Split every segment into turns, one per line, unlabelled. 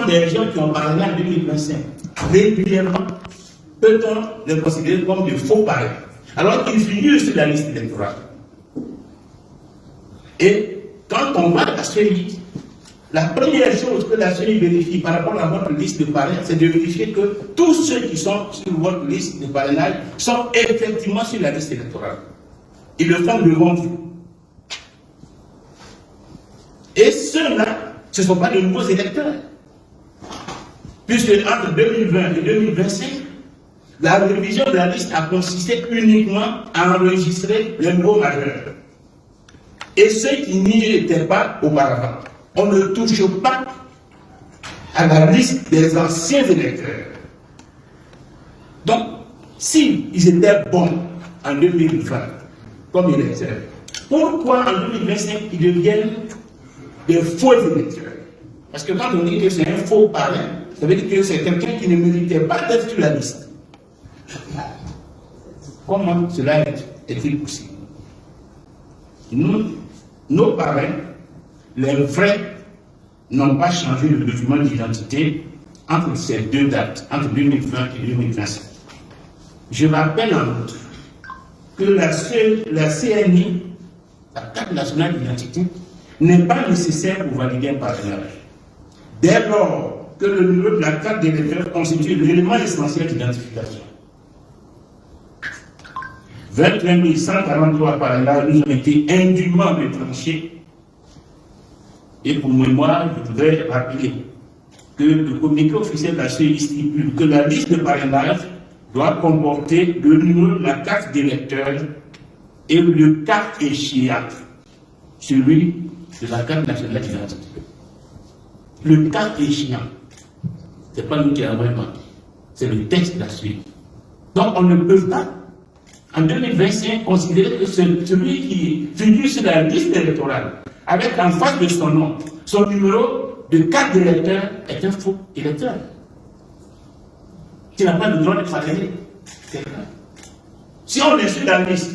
sont des gens qui ont parlé en 2025. Régulièrement, peut-on les considérer comme des faux parrains, alors qu'ils figurent sur la liste électorale. Et quand on va à la CENI, la première chose que la CENI vérifie par rapport à votre liste de parrains, c'est de vérifier que tous ceux qui sont sur votre liste de parrainage sont effectivement sur la liste électorale. Ils le font devant vous. Et ceux-là, ce ne sont pas de nouveaux électeurs. Puisque entre 2020 et 2025, la révision de la liste a consisté uniquement à enregistrer les nouveaux majeurs. Et ceux qui n'y étaient pas auparavant. On ne touche pas à la liste des anciens électeurs. Donc, s'ils étaient bons en 2020 comme électeurs, pourquoi en 2025 ils deviennent des faux électeurs? Parce que quand on dit que c'est un faux parrain, ça veut dire que c'est quelqu'un qui ne méritait pas d'être sur la liste. Comment cela est-il possible? Nos parrains, les vrais, n'ont pas changé le document d'identité entre ces deux dates, entre 2020 et 2025. Je rappelle en outre que la CNI, la carte nationale d'identité, n'est pas nécessaire pour valider un parrainage. Dès lors que le numéro de la carte d'électeur constitue l'élément essentiel d'identification. 21 143 parrainages nous ont été indûment retranchés. Et pour mémoire, je voudrais rappeler que le communiqué officiel de la CENI stipule que la liste de parrainage doit comporter le numéro de la carte d'électeur et le cas échéant, celui de la carte nationale d'identité. Le cas échéant, ce n'est pas nous qui l'avons inventé, c'est le texte de la CENI. Donc on ne peut pas, en 2025, considérer que celui qui figure sur la liste électorale, avec en face de son nom, son numéro de carte d'électeur, est un faux électeur. Qui n'a pas le droit de parrainer quelqu'un. Si on est sur la liste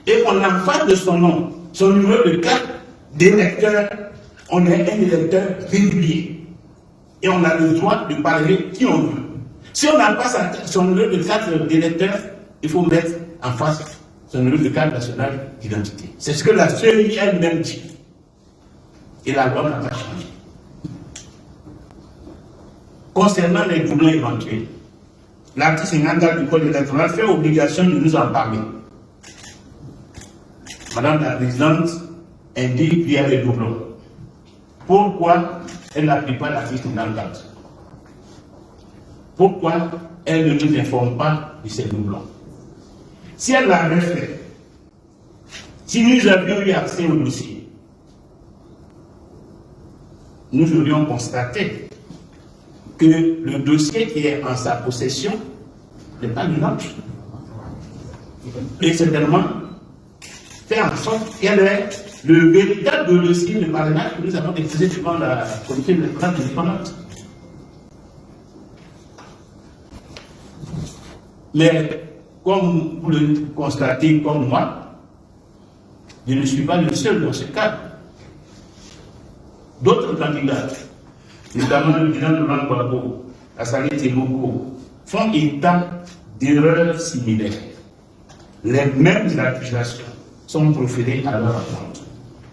et qu'on a en face de son nom, son numéro de carte d'électeur, on est un électeur régulier. Et on a le droit de parrainer qui on veut. Si on n'a pas son numéro de carte d'électeur, il faut mettre en face son numéro de carte nationale d'identité. C'est ce que la CENI elle-même dit. Et la loi n'a pas changé. Concernant les doublons éventuels, l'article 54 du Code électoral fait obligation de nous en parler. Madame la Présidente indique qu'il y a des doublons. Pourquoi elle n'applique pas l'article 54? Pourquoi elle ne nous informe pas de ces doublons? Si elle l'avait fait, si nous avions eu accès au dossier, nous aurions constaté que le dossier qui est en sa possession n'est pas le nôtre. Et certainement fait en sorte qu'elle est le véritable dossier de parrainage que nous avons déposé devant la comité électorale indépendante. Mais comme vous le constatez comme moi, je ne suis pas le seul dans ce cas. D'autres candidats, notamment le président de l'Angoabo, Assali Temoko, font état d'erreurs similaires. Les mêmes accusations sont proférées à leur encontre,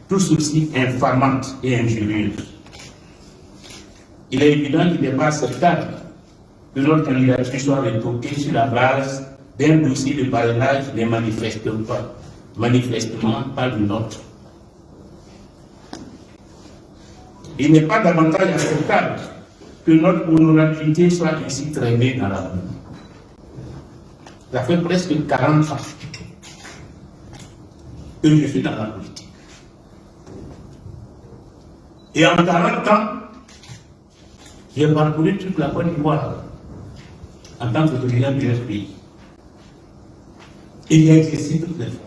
tous aussi infamantes et injurieuses. Il est évident qu'il n'est pas acceptable que notre candidature soit rétoquée sur la base d'un dossier de parrainage ne manifestement pas le nôtre. Il n'est pas davantage acceptable que notre honorabilité soit ainsi traînée dans la boue. Ça fait presque 40 ans que je suis dans la politique. Et en 40 ans, j'ai parcouru toute la Côte d'Ivoire en tant que président du pays. Et j'ai exercé toutes les fonctions.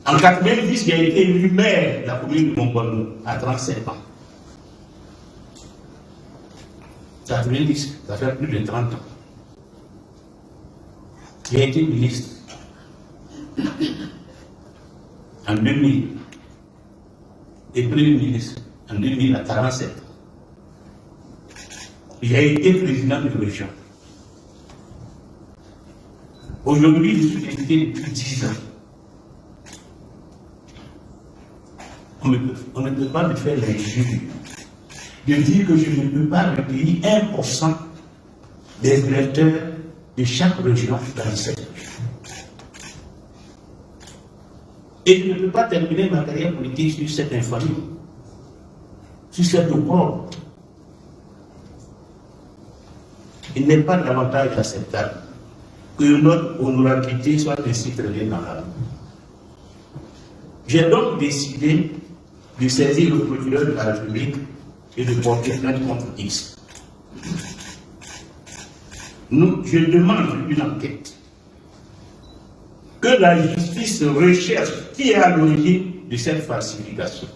En 90, j'ai été élu maire de la commune de Montbonneau à 37 ans. 90, ça fait plus de 30 ans. J'ai été ministre en 2000 et premier ministre en 2047. J'ai été président de région. Aujourd'hui, je suis député depuis 10 ans. On ne peut pas me faire l'injure de dire que je ne peux pas recueillir 1% des électeurs de chaque région dans cette région. Et je ne peux pas terminer ma carrière politique sur cette infamie, sur cette opprobre. Il n'est pas davantage acceptable que notre honorabilité soit ainsi traînée dans la rue. J'ai donc décidé de saisir le procureur de la République et de porter plainte contre X. Je demande une enquête. Que la justice recherche qui est à l'origine de cette falsification.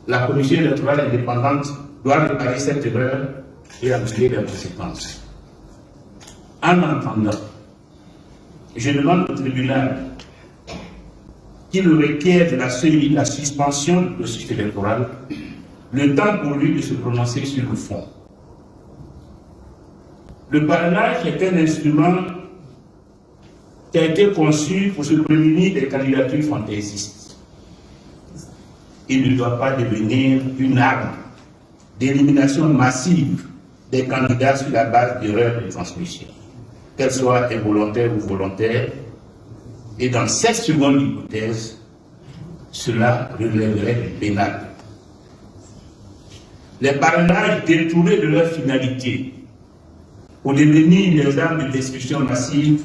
La commission électorale indépendante doit réparer cette erreur et en tirer les conséquences. En attendant, je demande au tribunal qu'il requiert de la suspension du processus électoral, le temps pour lui de se prononcer sur le fond. Le parrainage est un instrument qui a été conçu pour se prémunir des candidatures fantaisistes. Il ne doit pas devenir une arme d'élimination massive des candidats sur la base d'erreurs de transmission, qu'elles soient involontaires ou volontaires, et dans cette seconde hypothèse, cela relèverait du pénal. Les parrainages détournés de leur finalité pour devenir les armes de destruction massive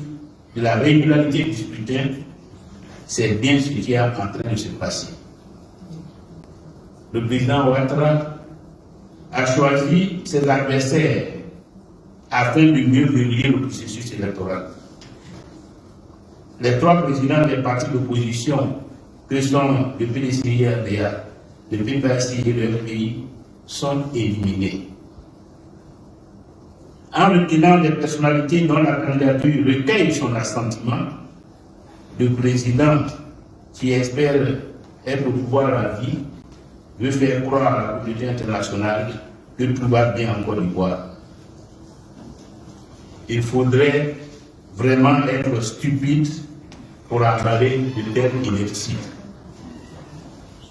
de la régularité du scrutin, c'est bien ce qui est en train de se passer. Le président Ouattara a choisi ses adversaires afin de mieux verrouiller le processus électoral. Les trois présidents des partis d'opposition, que sont le PDCI-RDA, le PPACI et le FPI, sont éliminés. En retenant des personnalités dont la candidature recueille son assentiment, le président qui espère être au pouvoir à vie veut faire croire à la communauté internationale que tout va bien en Côte d'Ivoire. Il faudrait vraiment être stupide pour avaler de telles inepties.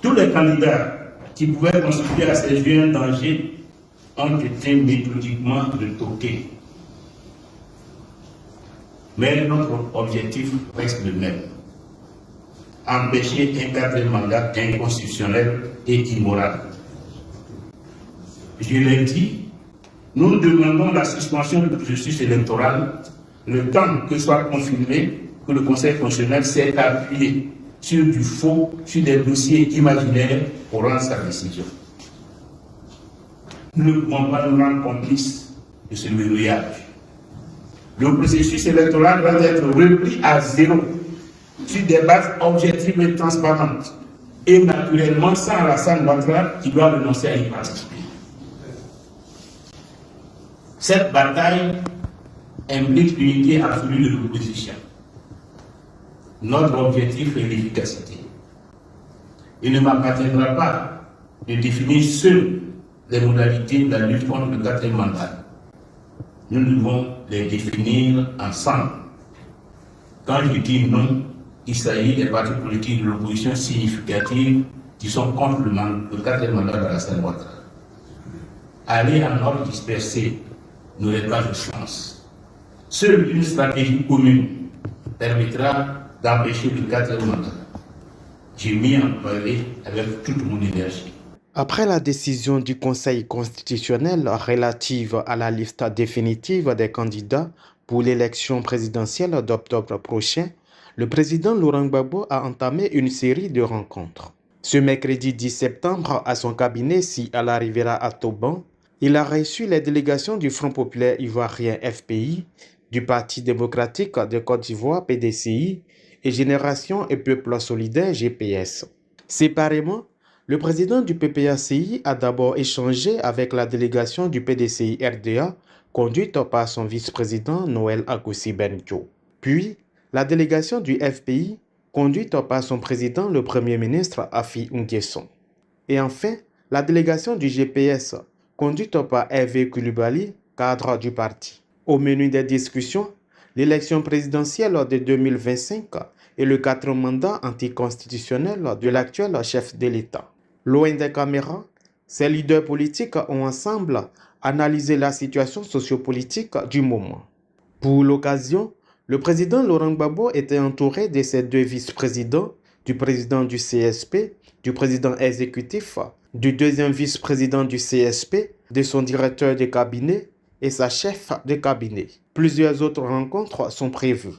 Tous les candidats qui pouvaient constituer à ses yeux un danger ont été méthodiquement retoqués. Mais notre objectif reste le même: empêcher un quatrième mandat inconstitutionnel et immoral. Je l'ai dit, nous demandons la suspension du processus électoral le temps que soit confirmé que le Conseil constitutionnel s'est appuyé sur du faux, sur des dossiers imaginaires pour rendre sa décision. Nous ne pouvons pas nous rendre complices de ce verrouillage. Le processus électoral doit être repris à zéro, sur des bases objectives et transparentes, et naturellement sans Alassane Ouattara qui doit renoncer à y participer. Cette bataille implique l'unité absolue de l'opposition. Notre objectif est l'efficacité. Il ne m'appartiendra pas de définir seul les modalités de la lutte contre le quatrième mandat. Nous devons les définir ensemble. Quand je dis non, il s'agit des partis politiques de l'opposition significative qui sont contre le quatrième mandat d'Alassane Ouattara. Aller en ordre dispersé n'aurait pas de chance. Seule une stratégie commune permettra d'empêcher le quatrième mandat. J'ai mis en parler avec toute mon énergie.
Après la décision du Conseil constitutionnel relative à la liste définitive des candidats pour l'élection présidentielle d'octobre prochain, le président Laurent Gbagbo a entamé une série de rencontres. Ce mercredi 10 septembre, à son cabinet, si elle arrivera à Toban, il a reçu les délégations du Front populaire ivoirien FPI, du Parti démocratique de Côte d'Ivoire PDCI et Génération et Peuple solidaire GPS. Séparément, le président du PPACI a d'abord échangé avec la délégation du PDCI RDA, conduite par son vice-président Noël Agossi Benjo. Puis, la délégation du FPI, conduite par son président, le Premier ministre Afi N'Guesson. Et enfin, la délégation du GPS, conduite par Hervé Coulibaly, cadre du parti. Au menu des discussions, l'élection présidentielle de 2025 et le 4e mandat anticonstitutionnel de l'actuel chef de l'État. Loin des caméras, ces leaders politiques ont ensemble analysé la situation sociopolitique du moment. Pour l'occasion, le président Laurent Gbagbo était entouré de ses 2 vice-présidents, du président du CSP, du président exécutif, du 2e vice-président du CSP, de son directeur de cabinet et sa chef de cabinet. Plusieurs autres rencontres sont prévues.